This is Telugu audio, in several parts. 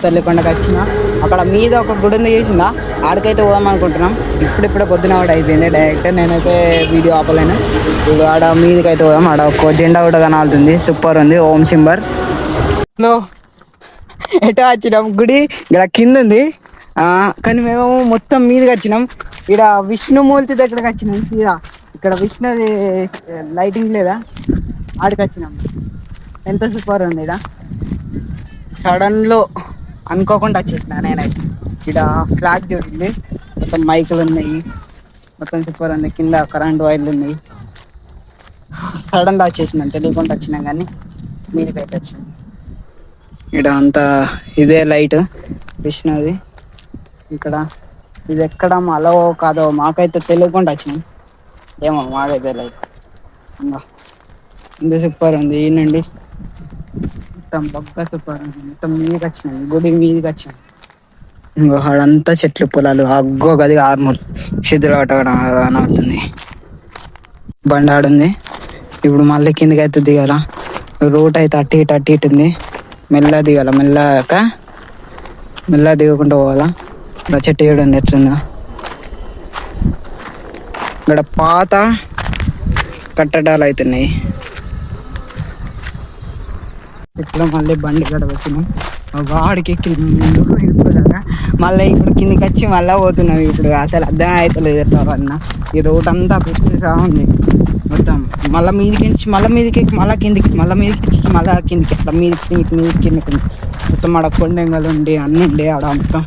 తల్లికొండకి వచ్చిన. అక్కడ మీద ఒక గుడి ఉంది చేసిందా, ఆడికైతే పోదాం అనుకుంటున్నాం. ఇప్పుడిప్పుడే పొద్దున ఒకటి అయిపోయింది. డైరెక్ట్ నేనైతే వీడియో ఆపలేను. ఇప్పుడు ఆడ మీదకి అయితే పోదాం. ఆడ ఒక జెండా కూడా కనాలుతుంది, సూపర్ ఉంది, ఓం సింబర్. లో ఎటో వచ్చినాం, గుడి ఇక్కడ కింద ఉంది కానీ మేము మొత్తం మీదకి వచ్చినాం. ఇక్కడ విష్ణుమూర్తి దగ్గరకు వచ్చినాం సీదా. ఇక్కడ విష్ణుది లైటింగ్ లేదా, ఆడికి వచ్చినాం. ఎంత సూపర్ ఉంది ఇక్కడ. సడన్లో అనుకోకుండా వచ్చేసిన నేనైతే. ఇక్కడ ఫ్లాగ్ చూడండి, మొత్తం మైకులు ఉన్నాయి, మొత్తం సూపర్ ఉంది. కింద కరెంట్ వైర్లు ఉన్నాయి. సడన్గా వచ్చేసినాం, తెలియకుండా వచ్చినాం కానీ మీదకి అయితే వచ్చినాం. ఇక్కడ అంతా ఇదే లైట్ విష్ణుది. ఇక్కడ ఇది ఎక్కడ అలో కాదో మాకైతే తెలియకుండా వచ్చినాం, ఏమో మాకైతే లైట్ ఇంత సూపర్ ఉంది. ఈ నుండి మొత్తం బొక్క సూపర్ ఉంది. మొత్తం మీదకి వచ్చినాం, గుడి మీదకి వచ్చినాం. ఇంకో ఆడంతా చెట్లు పొలాలు, అగ్గో గది ఆర్మూర్ శిథిలాట అవుతుంది. బండి ఆడుంది. ఇప్పుడు మళ్ళీ కిందకి అయితే దిగాల. రూట్ అయితే అట్టి ఇటు ఉంది. మెల్లగా దిగాల, మెల్లగా దిగకుండా పోవాలా. ఇలా చెట్టు చూడండి ఎట్లుందో. ఇక్కడ పాత కట్టడాలు అవుతున్నాయి. ఇప్పుడు మళ్ళీ బండి గడ వచ్చినాం, వాడికి ఎక్కినాం ఇప్పుడు దాకా. మళ్ళీ ఇప్పుడు కిందికి వచ్చి మళ్ళీ పోతున్నాం. ఇప్పుడు అసలు అర్థం అవుతలేదు ఎట్లా అన్న. ఈ రోడ్ అంతా పిసిపిసా ఉంది మొత్తం. మళ్ళీ మీదికి మళ్ళీ కిందికి మళ్ళీ కిందికి అట్లా కిందికి మొత్తం ఆడ కొండెంగలు ఉండి అన్నీ ఉండే ఆడ మొత్తం.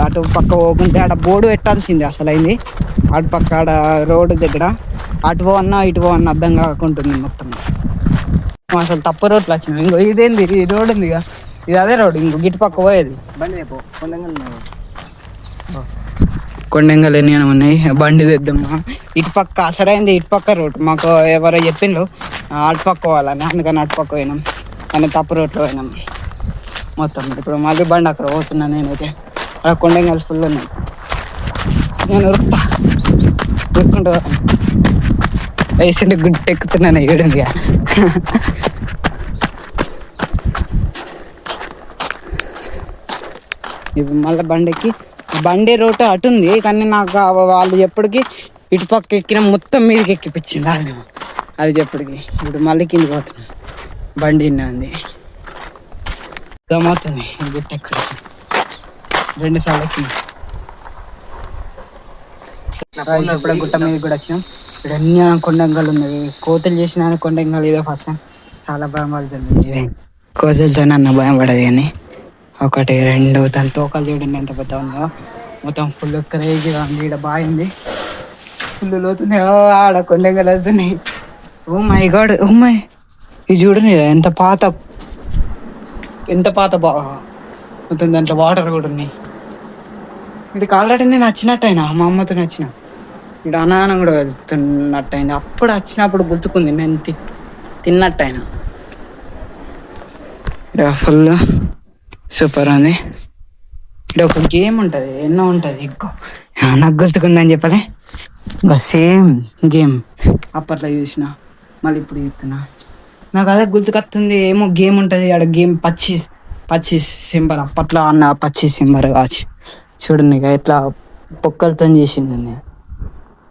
అటు పక్క పోకుంటే ఆడ బోర్డు పెట్టాల్సింది అసలు అయింది. అటు పక్క ఆడ రోడ్డు దగ్గర అటు పోవన్నా ఇటు పోవన్నా అర్థం కాకుంటుంది మొత్తం. అసలు తప్పు రోడ్లు వచ్చినాయి. ఇంకో ఇదేంది, ఈ రోడ్ ఉంది, ఇది అదే రోడ్. ఇంకో గిటు పక్క పోయేది కొండెంగలు ఎన్ని ఉన్నాయి. బండి తెద్దామా, ఇటు పక్క అసలైంది ఇటు పక్క రోడ్. మాకు ఎవరో చెప్పిండ్రు అటు పక్క పోవాలని, అందుకని అటు పక్క పోయినాం. కానీ తప్పు రోడ్లో పోయినాం మొత్తం. ఇప్పుడు మళ్ళీ బండి అక్కడ పోతున్నా నేనైతే. అక్కడ కొండెంగలు ఫుల్ ఉన్నాయి. నేను ఉరుక్కుంటూ వేసిండి గుడ్డ ఎక్కుతున్నాను ఏడుగా. ఇప్పుడు మళ్ళీ బండి రోడ్డు అటు ఉంది, కానీ నాకు వాళ్ళు ఎప్పటికీ ఇటు పక్క ఎక్కిన మొత్తం మీదకి ఎక్కిపించింది అది చెప్పటికి. ఇప్పుడు మళ్ళీ కిందికి పోతున్నాను, బండి ఉంది దమవుతుంది. గుట్ట ఎక్కడ 2 సార్లు ఎక్కింది. ఇప్పుడే గుట్ట మీద కూడా వచ్చినాం. ఇక్కడ అన్ని కొండంగలు ఉన్నాయి. కోతలు చేసిన కొండంగలు ఏదో ఫస్ట్ టైం చాలా భయం పడుతుంది. కోతలతో అన్న భయం పడదు కానీ 1 2 తన తోకలు చూడండి ఎంత పెద్ద ఉందో. మొత్తం ఫుల్ క్రేజీగా ఉంది. ఇక్కడ బాగుంది, ఫుల్ లోతుంది. ఆడ కొండంగలు వెళ్తున్నాయి. Oh my God, oh my, ఇది చూడండి ఎంత పాత మొత్తం. దాంట్లో వాటర్ కూడా ఉన్నాయి. వీడికి ఆల్రెడీ నేను వచ్చినట్టయినా, మా అమ్మతో వచ్చిన. ఇక్కడ అన్నానం కూడా వెళ్తున్నట్టయింది. అప్పుడు వచ్చినప్పుడు గుర్తుకుంది, నేను తిన్నట్టయినా. ఇక్కడ ఫుల్ సూపర్ ఉంది. ఇక్కడ ఒక గేమ్ ఉంటుంది, ఎన్నో ఉంటుంది. ఇంకో నాకు గుర్తుకుందని చెప్పలే, ఇంకా సేమ్ గేమ్ అప్పట్లో చూసిన, మళ్ళీ ఇప్పుడు చెప్తున్నా. నాకు అదే గుర్తుకొస్తుంది. ఏమో గేమ్ ఉంటుంది ఆడ, గేమ్ పచ్చి సింబర్. అప్పట్లో అన్న పచ్చి సింబర్ కావచ్చు. చూడండి ఇక ఎట్లా పొక్కలతో చేసింది,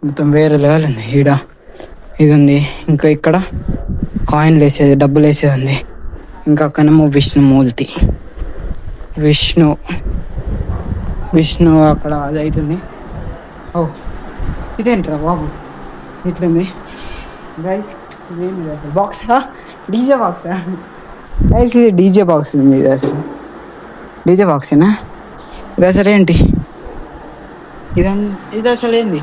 మొత్తం వేరే లెవెల్ ఉంది. ఈడ ఇది ఉంది. ఇంకా ఇక్కడ కాయిన్లు వేసేది, డబ్బులు వేసేది ఉంది. ఇంకా అక్కడేమో విష్ణుమూర్తి, విష్ణు అక్కడ అది అవుతుంది. ఓ ఇదేంట్రా బాబు ఇట్లుంది బాక్సా, డీజే బాక్సా? ఇది డీజే బాక్స్ ఉంది. ఇది అసలు డీజే బాక్సేనా? ఇది అసలు ఏంటి? ఇది అసలు ఏంది?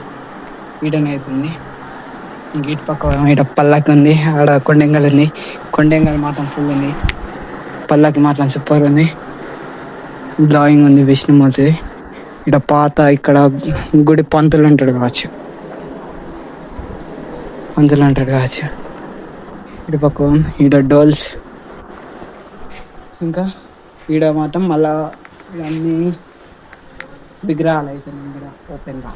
ఈడనే అవుతుంది. ఇటు పక్క ఇట పల్లకి ఉంది, ఆడ కొండెంగల్ ఉంది. కొండెంగల్ మాత్రం ఫుల్ ఉంది, పల్లకి మాత్రం సూపర్ ఉంది. డ్రాయింగ్ ఉంది విష్ణుమూర్తిది. ఇక్కడ పాత ఇక్కడ గుడి పంతులు అంటాడు కావచ్చు. ఇటు పక్క ఈడ డోల్స్. ఇంకా ఈడ మాత్రం మళ్ళా ఇవన్నీ విగ్రహాలు అవుతున్నాయి ఇక్కడ ఓపెన్గా.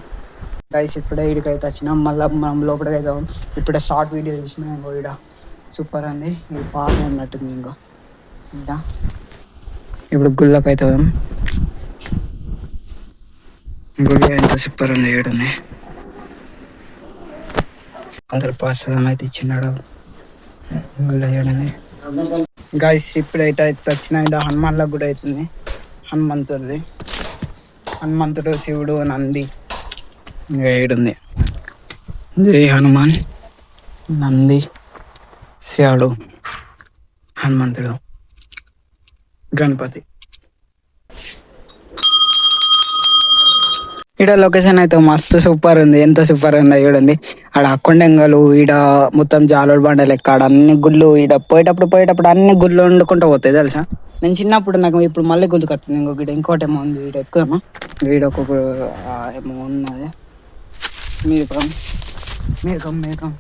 గైస్ ఇప్పుడే ఈడికైతే వచ్చినాం. మళ్ళీ మనం లోపలికి అయితే ఇప్పుడే షార్ట్ వీడియో తీసినాం. ఇంకో ఈడ సూపర్ అండి. ఇది పాత ఉన్నట్టుంది. ఇంకో ఇప్పుడు గుళ్ళకి అయితే పోదాం. గుళ్ళో ఎంత సూపర్ ఉంది చూడండి. అందరు ప్రసాదం అయితే ఇచ్చినాడు గుళ్ళో చూడండి. గాయస్ ఇప్పుడైతే వచ్చిన ఇక్కడ హనుమాన్లకు కూడా అవుతుంది. హనుమంతుడు శివుడు నంది ఇంకా ఏడుంది. జై హనుమాన్, నంది, శివుడు, హనుమంతుడు, గణపతి. ఈడ లొకేషన్ అయితే మస్తు సూపర్ ఉంది. ఎంత సూపర్ ఉందో చూడండి. ఆడ కొండంగలు, ఈడ మొత్తం జాలోడు బండ లెక్క, ఆడ అన్ని గుళ్ళు. ఈడ పోయేటప్పుడు అన్ని గుళ్ళు వండుకుంటూ పోతాయి తెలుసా. నేను చిన్నప్పుడు నాకు ఇప్పుడు మళ్ళీ గుర్తుకొస్తుంది. ఇంకోటి ఏమో ఉంది ఈడ ఎక్కువేమో. ఈడ ఒక ఏమో ఉన్నది మేకం.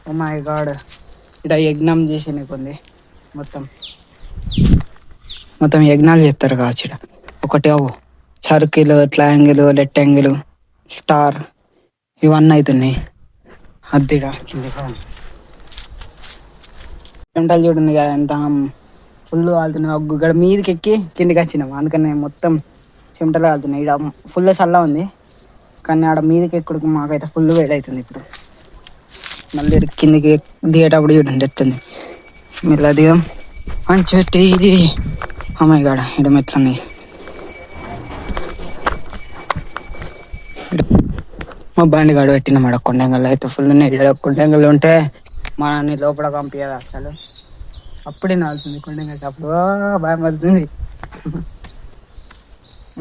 ఓ మై గాడ్. ఈడ యజ్ఞం చేసి ఉంది. మొత్తం యజ్ఞాలు చెప్తారు కావచ్చు. ఈడ ఒకటి సర్కిల్, ట్రయాంగిల్, రెక్టాంగిల్, స్టార్ ఇవన్నీ అవుతున్నాయి. అద్దెడా కింద చెమటలు చూడండి కదా ఎంత ఫుల్ కాలుతున్నాయి. ఒక మీదకి ఎక్కి కిందికి వచ్చినాం, అందుకని మొత్తం చెమటలు కాలుతున్నాయి. ఇక్కడ ఫుల్ చల్ల ఉంది, కానీ ఆడ మీదకి ఎక్కడికి మాకైతే ఫుల్ వేడి అవుతుంది. ఇప్పుడు మళ్ళీ కిందికి దిగేటప్పుడు చూడండి ఎట్టుంది. మెల్ల దిగం మంచి అమ్మాయి కాడ ఇక్కడ మెట్లున్నాయి. మా బండి కాడ పెట్టినామాట కొండంగల్ అయితే ఫుల్ ఉన్నాయి. కొండంగల్ ఉంటే మనని లోపల పంపించదు అసలు. అప్పుడే నాలుతుంది కొండంగల్. అప్పుడు భయం పడుతుంది.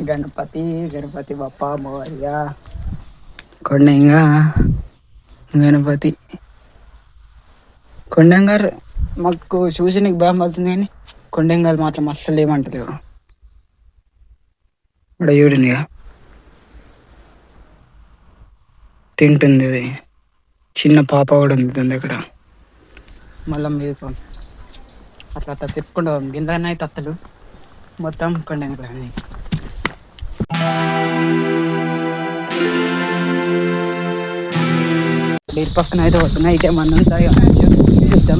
గణపతి బప్ప మోరియా. కొండంగల్ మాకు చూసి నీకు భయం పడుతుంది, కానీ కొండంగల్ మాత్రం అస్సలు ఏమంటలేవు. ఇక్కడ చూడండి తింటుంది. అది చిన్న పాప కూడా ఉంది దాని దగ్గర. మళ్ళీ మీరు అట్లా తిప్పుకుంటూ గింజనే తత్తలు మొత్తం కొండంగలన్నీ. ఇటు పక్కన అయితే పడుతున్నాయి. ఇటే మన చూద్దాం.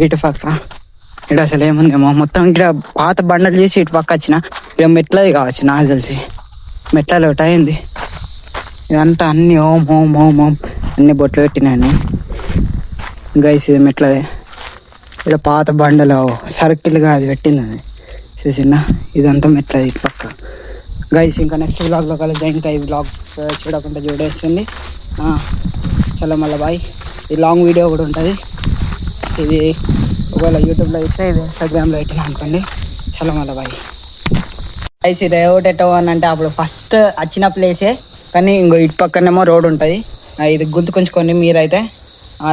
ఇటు పక్క ఇక్కడ అసలు ఏముందేమో. మొత్తం ఇక్కడ పాత బండలు చేసి ఇటు పక్క వచ్చిన ఇక మెట్లది కావచ్చు నాకు తెలిసి. మెట్లలో ఒకటి అయింది ఇదంతా. అన్ని ఓం అన్ని బొట్లు పెట్టినాయని గైస్. ఇది మెట్లదే. ఇక్కడ పాత బండలో సర్కిల్గా అది పెట్టింది చూసిందా. ఇదంతా మెట్లది ఇటు పక్క గైస్. ఇంకా నెక్స్ట్ వ్లాగ్లో కలిసి ఇంకా ఈ వ్లాగ్ చూడకుండా చూడేస్తుంది. చాలా మళ్ళీ బాయ్. ఈ లాంగ్ వీడియో కూడా ఉంటుంది. ఇది ఒకవేళ యూట్యూబ్లో అయితే ఇది ఇన్స్టాగ్రామ్లో పెట్టినా అనుకోండి. చాలా మళ్ళీ బాయ్ గైస్. ఇది ఏటో అని అంటే అప్పుడు ఫస్ట్ వచ్చిన ప్లేసే, కానీ ఇంకో ఇటు పక్కనేమో రోడ్ ఉంటుంది. ఇది గుర్తుకుంచుకోండి మీరైతే,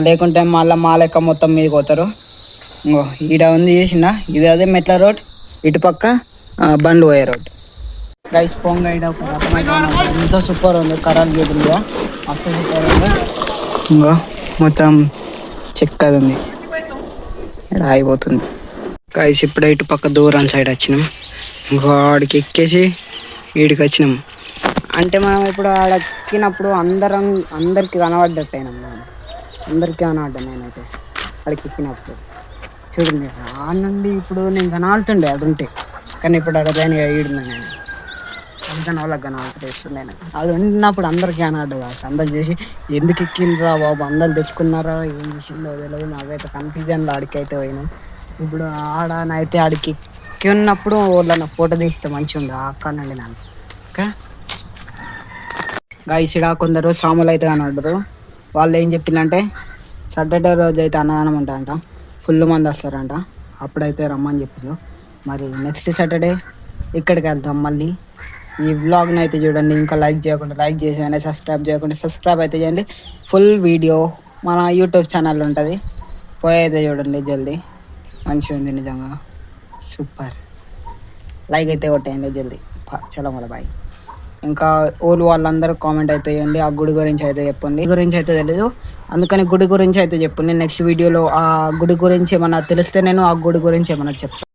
లేకుంటే మళ్ళీ మా లెక్క మొత్తం మీదకి పోతారు. ఇంకో ఈడ ఉంది చేసిన ఇది అదే మెట్ల రోడ్, ఇటు పక్క బండ్లు పోయే రోడ్. గైస్ పొంగ ఎంత సూపర్ ఉంది. కరాలు చూడండి మస్తు సూపర్ ఉంది. ఇంకో మొత్తం చెక్కది ఉంది, ఇక్కడ ఆగిపోతుంది. గైస్ ఇప్పుడే ఇటు పక్క దూరం సైడ్ వచ్చినాం. ఇంకో ఆడికి ఎక్కేసి వీడికి వచ్చినాం. అంటే మనం ఇప్పుడు ఆడ ఎక్కినప్పుడు అందరికి కనబడ్డట్టు అయినా, అందరికీ కనబడ్డా నేనైతే ఆడికి ఎక్కినప్పుడు. చూడండి ఆ నుండి ఇప్పుడు నేను కనబడుతుండే అడుంటే, కానీ ఇప్పుడు అడగని ఈడున్నా నేను. అందుకని వాళ్ళకి కనబడుతుంది. నేను అది ఉన్నప్పుడు అందరికి కనబడ్డా కాదు. అందరు చేసి ఎందుకు ఎక్కిండ్రా బాబు, అందరు తెచ్చుకున్నారా ఏం విషయంలో తెలియదు. నాకైతే కన్ఫ్యూజన్లో ఆడికైతే పోయినాం. ఇప్పుడు ఆడనైతే ఆడికి ఎక్కి ఉన్నప్పుడు వాళ్ళ ఫోటో తీస్తే మంచిగా ఉంది అక్కడ నుండి నాకు. ఓకే గైస్, ఇక్కడ కొందరు సాములు అయితే కనబడ్డారు. వాళ్ళు ఏం చెప్పిందంటే సాటర్డే రోజు అయితే అన్నదానం ఉంటారంట, ఫుల్ మంది వస్తారంట. అప్పుడైతే రమ్మని చెప్పిండు. మరి నెక్స్ట్ సాటర్డే ఇక్కడికి వెళ్తాం మళ్ళీ. ఈ వ్లాగ్ని అయితే చూడండి. ఇంకా లైక్ చేసేయండి, సబ్స్క్రైబ్ అయితే చేయండి. ఫుల్ వీడియో మన యూట్యూబ్ ఛానల్ ఉంటుంది, పోయి అయితే చూడండి జల్దీ. మంచిగా ఉంది నిజంగా, సూపర్. లైక్ అయితే కొట్టేయండి జల్దీ. చాలా మళ్ళీ బాయ్. ఇంకా ఊరు వాళ్ళందరూ కామెంట్ అయితే చేయండి. ఆ గుడి గురించి అయితే చెప్పండి. గురించి అయితే తెలీదు, అందుకని గుడి గురించి అయితే చెప్పండి. నెక్స్ట్ వీడియోలో ఆ గుడి గురించి ఏమన్నా తెలిస్తే నేను ఆ గుడి గురించి ఏమన్నా చెప్తాను.